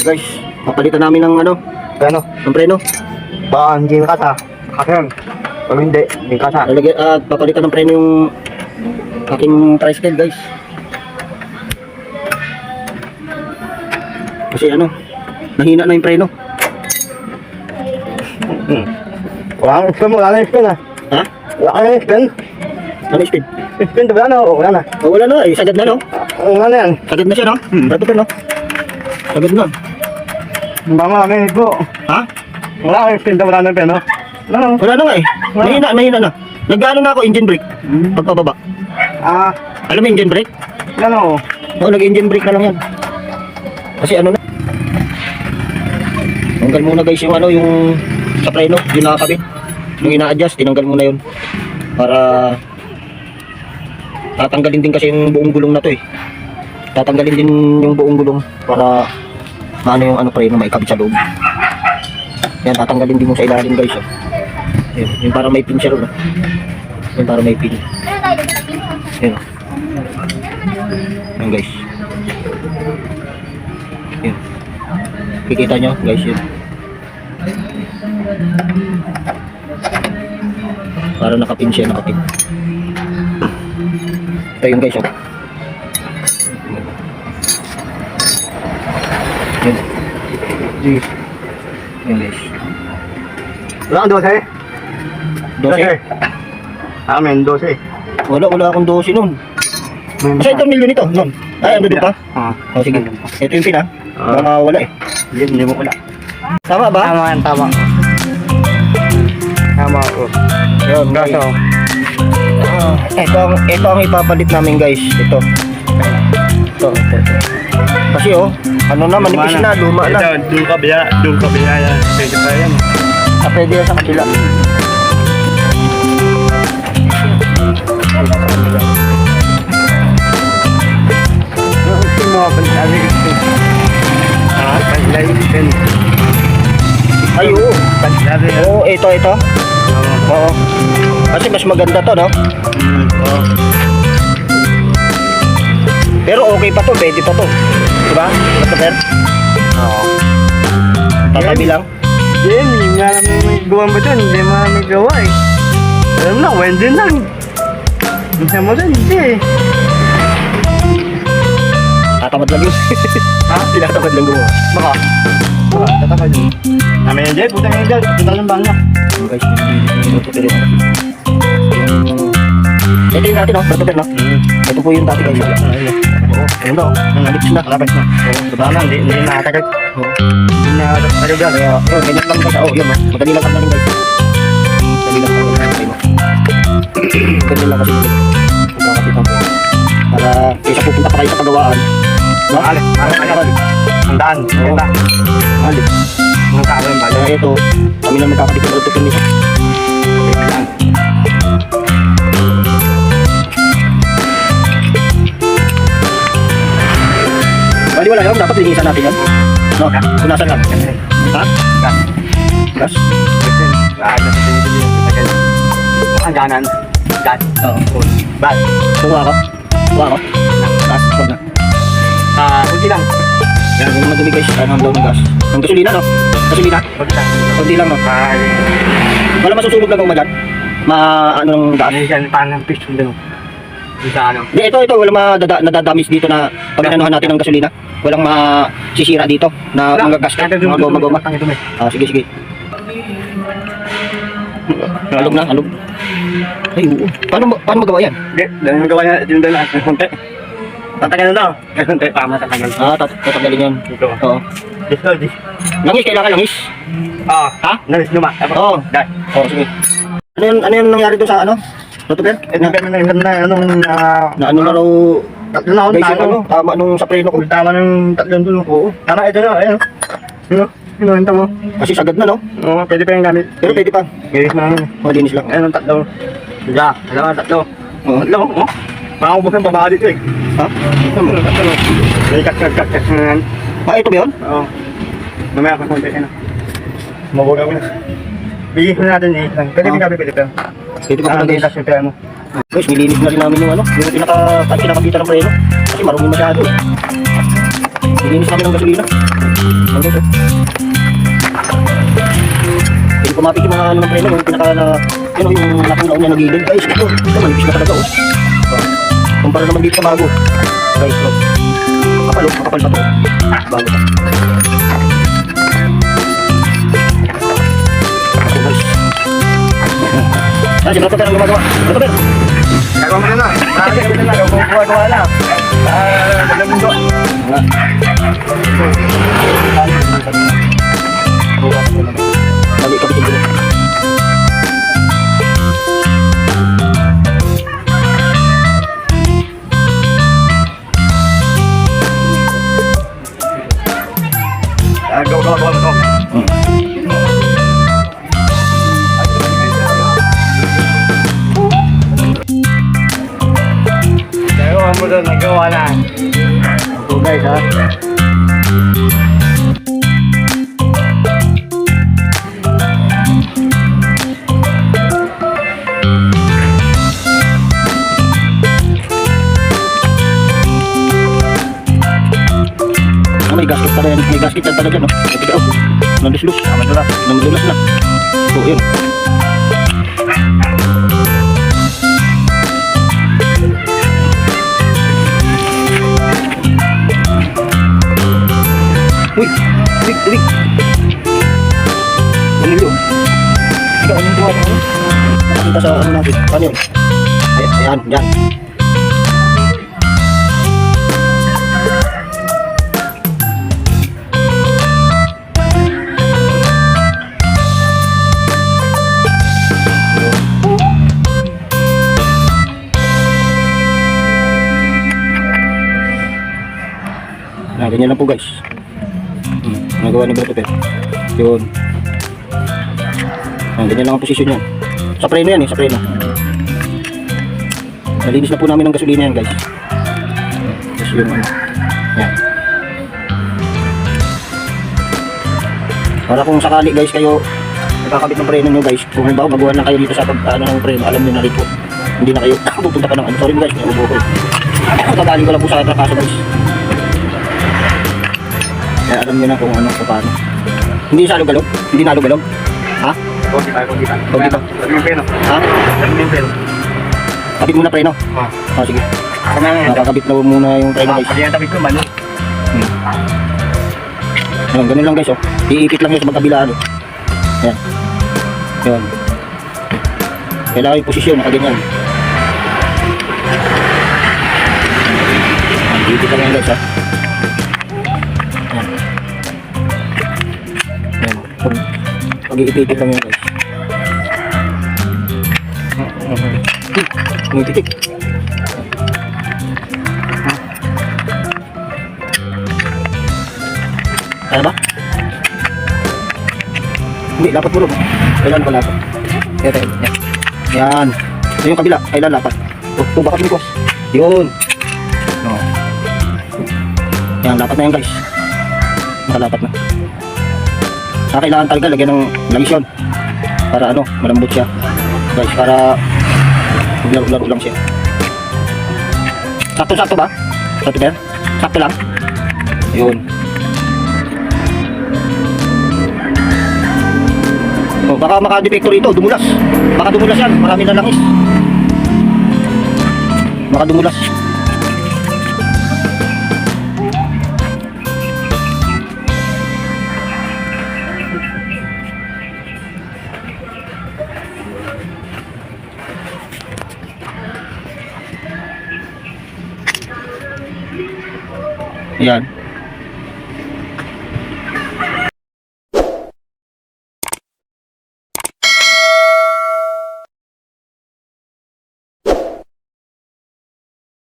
Guys, papalitan namin ng ano, ng preno. Baka hindi nakasa. Akin. Pag hindi kasa. At papalitan ng preno yung aking tricycle, guys. Kasi ano, nahina na yung preno. Wala na spin ah. Ha? Wala na spin. Ano yung speed? Spin wala na. Wala na. Oh, wala na, sagad na, no? Wala na yan. Sagad na siya, no? Rato no? Sagad na. Baka kami po. Ha? Wala na spin. Wala na spin, no? Wala na nga eh. Mahina na. Nag-ano na ako, engine brake. Pagpababa. Alam mo engine brake? Ano? Oo, nag-engine brake na lang yan. Kasi ano na. Tanggal muna guys yung ano, yung sa preno, yung nakakabit. Yung ina-adjust, tinanggal muna yun. Para tatanggalin din kasi yung buong gulong na to eh. Tatanggalin din yung buong gulong para maano yung ano preno maikabit sa loob. Yan, tatanggalin din mo sa ilalim guys. Oh. Yung para may pin siya ron. Yung para may pin. Yan. Yan guys. Yan. Kikita nyo guys yun. Para nakapin siya, nakapin. Ito yun guys. Oh. Yan. Yan guys. Wala kang 12? 12? Amin, 12. Wala akong 12 nun. Kasi itong milyon ito, nun. Ay, ano pa? O sige. Ito yung pin ha. Baka wala eh. Hindi mo wala. Tama ba? Tama. Tama ko. Yun guys. Ito ang ipapalit namin guys. Ito. Kasi oh, ano na, manipis na, luma na. Ito, doon kabila yan. Pwede pa yan. Pwede yan sa kabila. Ay, oo. Oo, ito. Oo. Kasi mas maganda to, no? Oo. Pero okay pa to, pwede pa to. Diba? Basta Oo. tatabi lang. Hindi nga namin may gawa ba dyan? Hindi mo may gawa eh. Alam na, Wendy lang. Hindi mo dyan, hindi eh. Tatamad lang yun. Ha? Tinatamad lang gumawa. Baka? Tatakad yun. Namin yan dyan, putang yan dyan. Punta ng bangya. Guys, ito yung dati, no? Basta no? Ito po yung dati guys. Ayun daw, nangalipis na, kalapit na. Diba na, hindi nakatagal. Hindi nakatagal yan. Kaya, ganyan lang guys. Yun, no? Madali lang kami guys. Madali lang kami guys. Ganyan lang kasi para kaysa pupunta pa kayo sa pagawaan. No? Alip. Ang daan. Alip. Mga tao yung bala. Kaya ito, kami lang magkakabit ng roto nito. Bali wala yun, dapat linisan natin yan. No? Punasan lang. Ha? Gas? Lahat na sa pinipili. Ang ganan. Gas. Oo. Bal. Kuha ako. Gas. Huwag na. Kunti lang. Yan, yung madumi guys. Ano ang daw ng gas? Ang gasolina, no? Gasolina? Kunti lang. Kunti lang, no? Wala masusunog lang kung magat. Ano ng gas? Ano yan, parang piston din. Sa ano? Hindi, ito. Walang nadadamis dito na pag inanuhan natin ng gasolina. Walang masisira dito na mga gas. Mga goma-goma. Sige. Halog na, halog. Ay, oo. Paano magawa yan? Hindi, dahil magawa niya, dinudal na. Kunti. Tatagal na daw. Kunti, tama tatagal. Tatagalin yan. Ito. Oo. This. Langis, kailangan langis. Ha? Langis luma. Oo. Dahil. Oo, sige. Ano yung nangyari doon sa ano? Rotoper? Ito na anong Na ano na raw tatlo na guys, tama ano? Tama nung sa preno ko. Tama ng tatlong dulo. Oo. Tama ito na, ayun. Ito mo. Kasi sagad na, no? Oo, pwede pa yung gamit. Pero pwede pa. Galis na lang. Malinis lang. Ayun, tatlo. Diga, tatlo. Oo. Tatlo, oh. Pakakubos ng babae dito eh. Ha? Tatlo. May kat. Ito ba yun? Oo. Mamaya ka konti na. Mabuga ko na. Bigyan ko natin eh. Pwede yung gabi, pwede pa. Pwede pa pala guys. Yung pera mo. Guys, nilinis na rin namin yung ano, yung pinakakita ng preno. Kasi marunong masyado eh. Nilinis namin ng gasolina. Ayan guys, oh. Hindi pumapit yung mga ano ng preno, yung pinaka na, yun, yung nakunaon niya nagilid. Guys, ito manipis na talaga, oh. Kumpara naman dito sa bago. Guys, oh. Kapal, oh, makapal pa to. Bago pa. Ako, guys. Ah, si Brother ang gumagawa. Brother! Gagawa mo na. Gagawa na. Gagawa na. Dalang mundo. Nga. Mali ka bitin dito. Gagawa mo to. Gagawa mo to. Nagawa na. Ito guys, ha. May gasket pala yan. May gasket yan pala dyan, no? Ito, oh. Nandus-lus. Namadulas na. So, yun. Uy! Tubig! Ano yun? Ikaw, anong gawa mo? Nakakita sa ano natin. Paano yun? Ayan, dyan. Ganyan lang po guys. Nagawa ni Brother. Yun. Ganyan lang ang posisyon yan. Sa preno yan eh, sa preno. Nalinis na po namin ng gasolina yan guys. Tapos yung ano. Yan. Para kung sakali guys kayo nakakabit ng preno nyo guys. Kung halimbawa baguhan lang kayo dito sa pag-ano ng preno, alam nyo na rin po. Hindi na kayo pupunta pa ng ano. Sorry guys, may ubo ko. Kagaling ko lang po sa trakaso guys. Kaya alam nyo na kung ano, kung paano. Hindi sa alog-alog? Hindi na alog-alog? Ha? Kung kita. Kung kita? Sabi mo peno. Ha? Sabi mo peno. Kapit muna preno? Ah, sige. Nakakabit na muna yung preno guys. Pag yan tabi ko, mali. Ayan, ganun lang guys, oh. Iipit lang yun sa magkabilaan, oh. Ayan. Ayan. Kailangan yung posisyon, nakaganyan. Iipit lang yan guys, ha. Pag-iipit lang yan guys. Umipitik. Kaya ba? Hindi, dapat puro. Kailan pa lapat? Yan. Yan. Yan yung kabila. Kailan lapat? Baka pinikos. Yun. No. Yan, lapat na yan guys. Nakalapat na. Kailangan talaga lagyan ng langis yun para ano, malambot siya guys, para maglaro-laro lang siya. Sakto-sakto ba? Sakto ba yan? Sakto lang? Yun. Oh, baka maka-defector ito, dumulas. Baka dumulas yan, marami na langis. Baka dumulas. Yan.